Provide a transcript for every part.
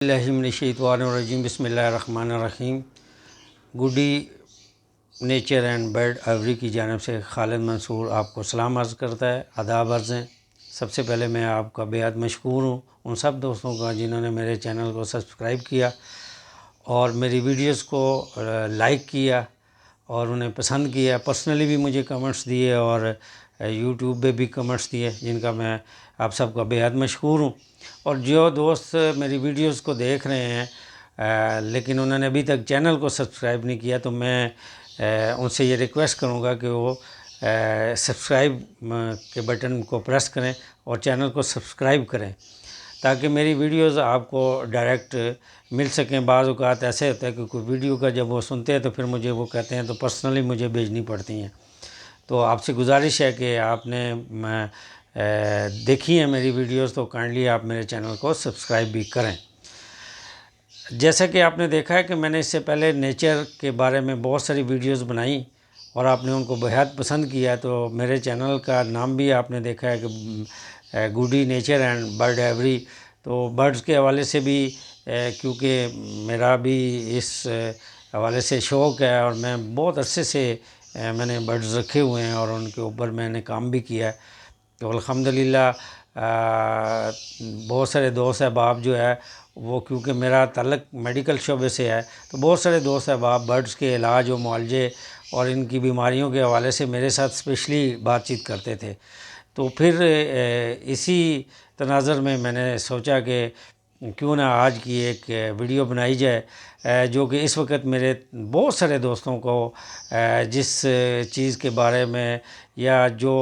اللہ من الشیطان الرجیم بسم اللہ الرحمن الرحیم۔ گڈی نیچر اینڈ برڈ ایوری کی جانب سے خالد منصور آپ کو سلام عرض کرتا ہے، آداب عرض ہیں۔ سب سے پہلے میں آپ کا بے حد مشکور ہوں ان سب دوستوں کا جنہوں نے میرے چینل کو سبسکرائب کیا اور میری ویڈیوز کو لائک کیا اور انہیں پسند کیا، پرسنلی بھی مجھے کمنٹس دیے اور یوٹیوب پہ بھی کمنٹس دیے، جن کا میں آپ سب کا بے حد مشکور ہوں۔ اور جو دوست میری ویڈیوز کو دیکھ رہے ہیں لیکن انہوں نے ابھی تک چینل کو سبسکرائب نہیں کیا، تو میں ان سے یہ ریکویسٹ کروں گا کہ وہ سبسکرائب کے بٹن کو پریس کریں اور چینل کو سبسکرائب کریں تاکہ میری ویڈیوز آپ کو ڈائریکٹ مل سکیں۔ بعض اوقات ایسے ہوتا ہے کہ کوئی ویڈیو کا جب وہ سنتے ہیں تو پھر مجھے وہ کہتے ہیں تو پرسنلی مجھے بھیجنی پڑتی ہیں۔ تو آپ سے گزارش ہے کہ آپ نے دیکھی ہیں میری ویڈیوز تو کائنڈلی آپ میرے چینل کو سبسکرائب بھی کریں۔ جیسا کہ آپ نے دیکھا ہے کہ میں نے اس سے پہلے نیچر کے بارے میں بہت ساری ویڈیوز بنائیں اور آپ نے ان کو بہت پسند کیا، تو میرے چینل کا نام بھی آپ نے دیکھا ہے کہ گڈی نیچر اینڈ برڈ ایوری۔ تو برڈز کے حوالے سے بھی کیونکہ میرا بھی اس حوالے سے شوق ہے اور میں بہت عرصے سے میں نے برڈز رکھے ہوئے ہیں اور ان کے اوپر میں نے کام بھی کیا ہے، تو الحمدللہ بہت سارے دوست احباب جو ہے وہ کیونکہ میرا تعلق میڈیکل شعبے سے ہے تو بہت سارے دوست احباب برڈز کے علاج و معالجے اور ان کی بیماریوں کے حوالے سے میرے ساتھ اسپیشلی بات چیت کرتے تھے۔ تو پھر اسی تناظر میں نے سوچا کہ کیوں نہ آج کی ایک ویڈیو بنائی جائے جو کہ اس وقت میرے بہت سارے دوستوں کو جس چیز کے بارے میں یا جو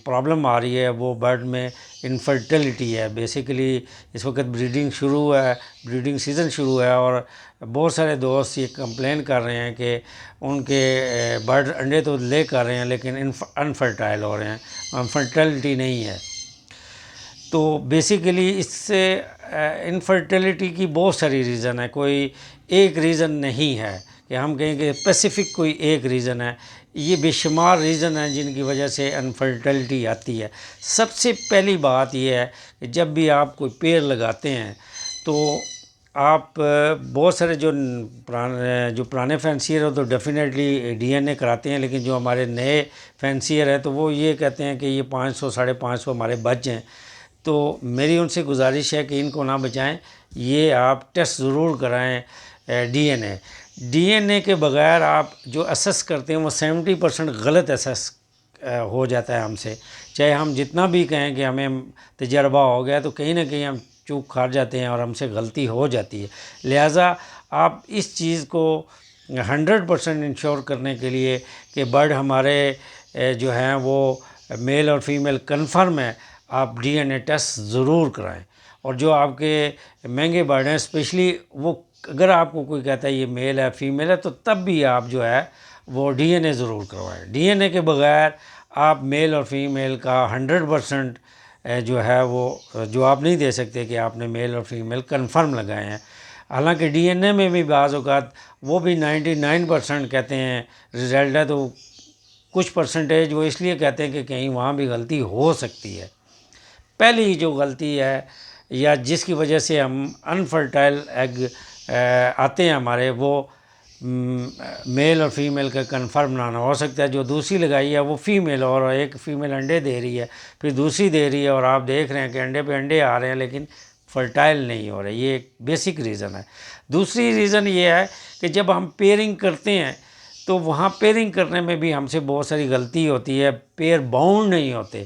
پرابلم آ رہی ہے وہ برڈ میں انفرٹیلٹی ہے۔ بیسیکلی اس وقت بریڈنگ سیزن شروع ہے اور بہت سارے دوست یہ کمپلین کر رہے ہیں کہ ان کے برڈ انڈے تو لے کر رہے ہیں لیکن انفرٹائل ہو رہے ہیں، انفرٹیلٹی نہیں ہے۔ تو بیسیکلی اس سے انفرٹیلٹی کی بہت ساری ریزن ہے، کوئی ایک ریزن نہیں ہے کہ ہم کہیں کہ اسپیسیفک کوئی ایک ریزن ہے، یہ بے شمار ریزن ہیں جن کی وجہ سے انفرٹیلٹی آتی ہے۔ سب سے پہلی بات یہ ہے کہ جب بھی آپ کوئی پیڑ لگاتے ہیں تو آپ بہت سارے جو پرانے فینسیئر ہیں تو ڈیفینیٹلی ڈی این اے کراتے ہیں، لیکن جو ہمارے نئے فینسیئر ہیں تو وہ یہ کہتے ہیں کہ یہ 500 550 ہمارے بچ ہیں۔ تو میری ان سے گزارش ہے کہ ان کو نہ بچائیں، یہ آپ ٹیسٹ ضرور کرائیں ڈی این اے کے بغیر آپ جو اسیس کرتے ہیں وہ 70% غلط اسیس ہو جاتا ہے ہم سے، چاہے ہم جتنا بھی کہیں کہ ہمیں تجربہ ہو گیا تو کہیں نہ کہیں ہم چوک کھا جاتے ہیں اور ہم سے غلطی ہو جاتی ہے۔ لہٰذا آپ اس چیز کو 100% انشور کرنے کے لیے کہ برڈ ہمارے جو ہیں وہ میل اور فیمیل کنفرم ہے، آپ ڈی این اے ٹیسٹ ضرور کرائیں۔ اور جو آپ کے مہنگے برڈ ہیں اسپیشلی وہ اگر آپ کو کوئی کہتا ہے یہ میل ہے فیمیل ہے تو تب بھی آپ جو ہے وہ ڈی این اے ضرور کروائیں۔ ڈی این اے کے بغیر آپ میل اور فیمیل کا 100% جو ہے وہ جواب نہیں دے سکتے کہ آپ نے میل اور فیمیل کنفرم لگائے ہیں۔ حالانکہ ڈی این اے میں بھی بعض اوقات وہ بھی 99% کہتے ہیں رزلٹ ہے، تو کچھ پرسنٹیج وہ اس لیے کہتے ہیں کہ کہیں وہاں بھی غلطی ہو سکتی ہے۔ پہلی جو غلطی ہے یا جس کی وجہ سے ہم انفرٹائل ایگ آتے ہیں ہمارے، وہ میل اور فیمیل کا کنفرم نہ ہو سکتا ہے۔ جو دوسری لگائی ہے وہ فیمیل اور ایک فیمیل انڈے دے رہی ہے، پھر دوسری دے رہی ہے اور آپ دیکھ رہے ہیں کہ انڈے پہ انڈے آ رہے ہیں لیکن فرٹائل نہیں ہو رہے، یہ ایک بیسک ریزن ہے۔ دوسری ریزن یہ ہے کہ جب ہم پیئرنگ کرتے ہیں تو وہاں پیئرنگ کرنے میں بھی ہم سے بہت ساری غلطی ہوتی ہے، پیئر باؤنڈ نہیں ہوتے،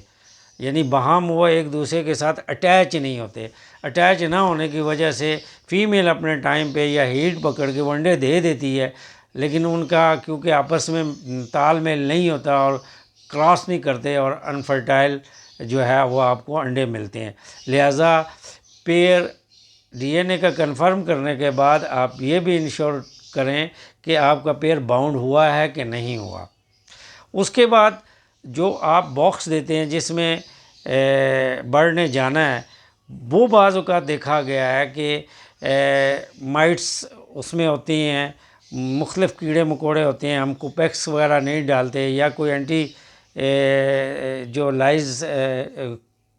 یعنی باہم وہ ایک دوسرے کے ساتھ اٹیچ نہیں ہوتے۔ اٹیچ نہ ہونے کی وجہ سے فیمیل اپنے ٹائم پہ یا ہیٹ پکڑ کے وہ انڈے دے دیتی ہے، لیکن ان کا کیونکہ آپس میں تال میل نہیں ہوتا اور کراس نہیں کرتے اور انفرٹائل جو ہے وہ آپ کو انڈے ملتے ہیں۔ لہٰذا پیئر ڈی این اے کا کنفرم کرنے کے بعد آپ یہ بھی انشور کریں کہ آپ کا پیئر باؤنڈ ہوا ہے کہ نہیں ہوا۔ اس کے بعد جو آپ باکس دیتے ہیں جس میں برڈ نے جانا ہے، وہ بعض اوقات دیکھا گیا ہے کہ مائٹس اس میں ہوتی ہیں، مختلف کیڑے مکوڑے ہوتے ہیں، ہم کوپیکس وغیرہ نہیں ڈالتے یا کوئی اینٹی جو لائز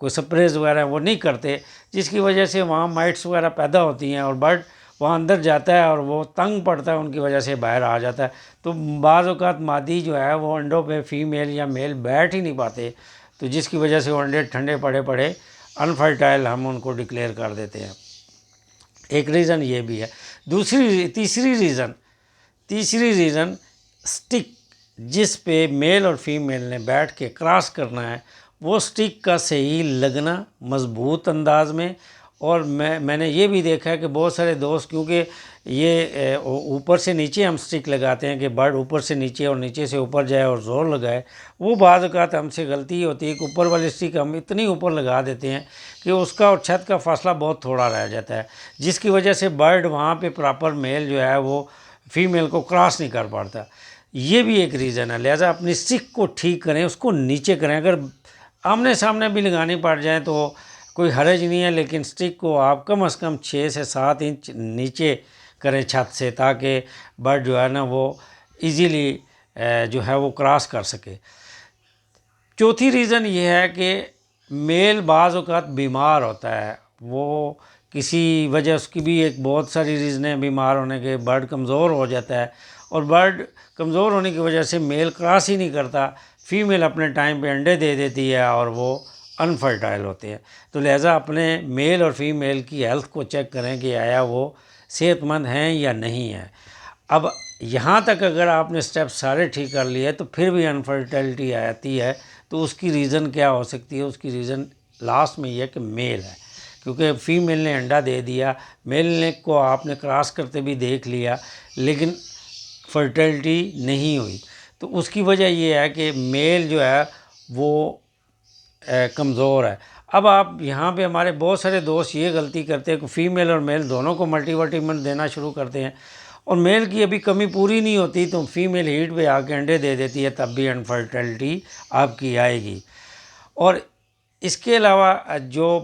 کوئی سپریز وغیرہ وہ نہیں کرتے، جس کی وجہ سے وہاں مائٹس وغیرہ پیدا ہوتی ہیں اور برڈ وہاں اندر جاتا ہے اور وہ تنگ پڑتا ہے، ان کی وجہ سے باہر آ جاتا ہے۔ تو بعض اوقات مادی جو ہے وہ انڈوں پہ فیمیل یا میل بیٹھ ہی نہیں پاتے، تو جس کی وجہ سے وہ انڈے ٹھنڈے پڑے پڑے انفرٹائل ہم ان کو ڈکلیئر کر دیتے ہیں۔ ایک ریزن یہ بھی ہے۔ تیسری ریزن سٹک جس پہ میل اور فیمیل نے بیٹھ کے کراس کرنا ہے، وہ سٹک کا صحیح لگنا مضبوط انداز میں۔ اور میں نے یہ بھی دیکھا ہے کہ بہت سارے دوست، کیونکہ یہ اوپر سے نیچے ہم سٹک لگاتے ہیں کہ برڈ اوپر سے نیچے اور نیچے سے اوپر جائے اور زور لگائے، وہ بعض اوقات ہم سے غلطی ہوتی ہے کہ اوپر والی سٹک ہم اتنی اوپر لگا دیتے ہیں کہ اس کا اور چھت کا فاصلہ بہت تھوڑا رہ جاتا ہے، جس کی وجہ سے برڈ وہاں پہ پراپر میل جو ہے وہ فیمیل کو کراس نہیں کر پاتا۔ یہ بھی ایک ریزن ہے۔ لہٰذا اپنی سٹک کو ٹھیک کریں، اس کو نیچے کریں۔ اگر آمنے سامنے بھی لگانی پڑ جائیں تو کوئی حرج نہیں ہے، لیکن سٹک کو آپ کم از کم 6 سے 7 انچ نیچے کریں چھت سے، تاکہ برڈ جو ہے نا وہ ایزیلی جو ہے وہ کراس کر سکے۔ چوتھی ریزن یہ ہے کہ میل بعض اوقات بیمار ہوتا ہے، وہ کسی وجہ، اس کی بھی ایک بہت ساری ریزنیں بیمار ہونے کے، برڈ کمزور ہو جاتا ہے، اور برڈ کمزور ہونے کی وجہ سے میل کراس ہی نہیں کرتا، فیمیل اپنے ٹائم پہ انڈے دے دیتی ہے اور وہ انفرٹائل ہوتے ہیں۔ تو لہٰذا اپنے میل اور فیمیل کی ہیلتھ کو چیک کریں کہ آیا وہ صحت مند ہیں یا نہیں ہیں۔ اب یہاں تک اگر آپ نے سٹیپ سارے ٹھیک کر لیے تو پھر بھی انفرٹیلٹی آتی ہے، تو اس کی ریزن کیا ہو سکتی ہے؟ اس کی ریزن لاسٹ میں یہ ہے کہ میل ہے، کیونکہ فیمیل نے انڈا دے دیا، میل نے کو آپ نے کراس کرتے بھی دیکھ لیا لیکن فرٹیلٹی نہیں ہوئی، تو اس کی وجہ یہ ہے کہ میل جو ہے وہ کمزور ہے۔ اب آپ یہاں پہ ہمارے بہت سارے دوست یہ غلطی کرتے ہیں کہ فیمیل اور میل دونوں کو ملٹی وٹامن دینا شروع کرتے ہیں، اور میل کی ابھی کمی پوری نہیں ہوتی تو فیمیل ہیٹ پہ آ کے انڈے دے دیتی ہے، تب بھی انفرٹیلٹی آپ کی آئے گی۔ اور اس کے علاوہ جو